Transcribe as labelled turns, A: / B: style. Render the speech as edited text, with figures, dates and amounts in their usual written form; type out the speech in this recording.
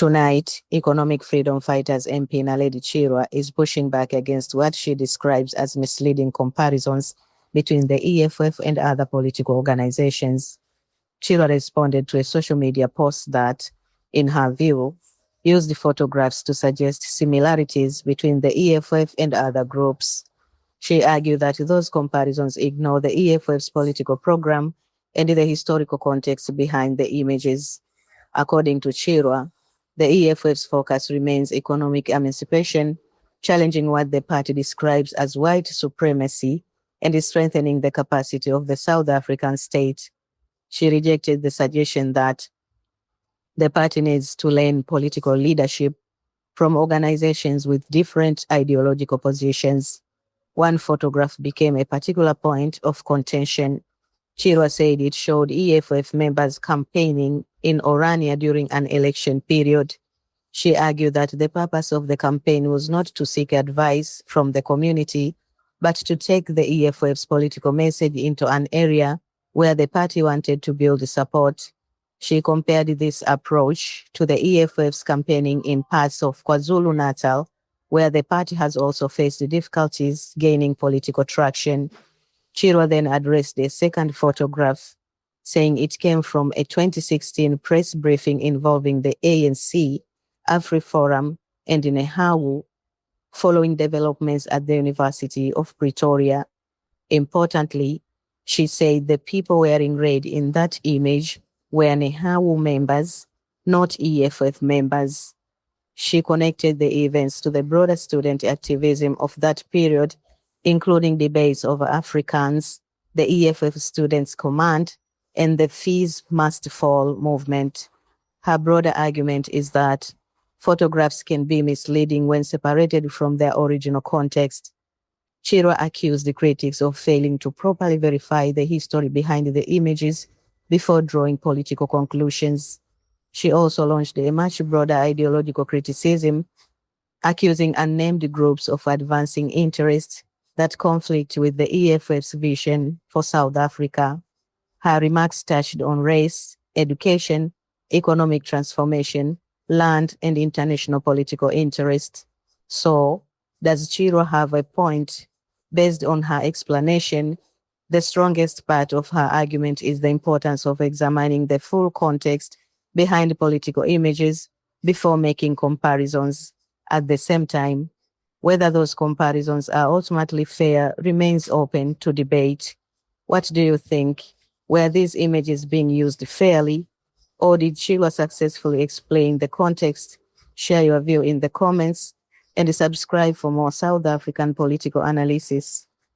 A: Tonight, economic freedom fighters MP Naledi Chirwa is pushing back against what she describes as misleading comparisons between the EFF and other political organizations. Chirwa responded to a social media post that, in her view, used photographs to suggest similarities between the EFF and other groups. She argued that those comparisons ignore the EFF's political program and the historical context behind the images. According to Chirwa, the EFF's focus remains economic emancipation, challenging what the party describes as white supremacy and is strengthening the capacity of the South African state. She rejected the suggestion that the party needs to learn political leadership from organizations with different ideological positions. One photograph became a particular point of contention. Chirwa said it showed EFF members campaigning in Orania during an election period. She argued that the purpose of the campaign was not to seek advice from the community, but to take the EFF's political message into an area where the party wanted to build support. She compared this approach to the EFF's campaigning in parts of KwaZulu-Natal, where the party has also faced difficulties gaining political traction. Chirwa then addressed a second photograph, saying it came from a 2016 press briefing involving the ANC, AfriForum, and Nehawu, following developments at the University of Pretoria. Importantly, she said the people wearing red in that image were Nehawu members, not EFF members. She connected the events to the broader student activism of that period, including debates over Afrikaans, the EFF Students' Command, and the Fees Must Fall movement. Her broader argument is that photographs can be misleading when separated from their original context. Chirwa accused the critics of failing to properly verify the history behind the images before drawing political conclusions. She also launched a much broader ideological criticism, accusing unnamed groups of advancing interests that conflict with the EFF's vision for South Africa. Her remarks touched on race, education, economic transformation, land, and international political interests. So, does Chirwa have a point? Based on her explanation, the strongest part of her argument is the importance of examining the full context behind political images before making comparisons. At the same time, whether those comparisons are ultimately fair remains open to debate. What do you think? Were these images being used fairly, or did Chirwa successfully explain the context? Share your view in the comments and subscribe for more South African political analysis.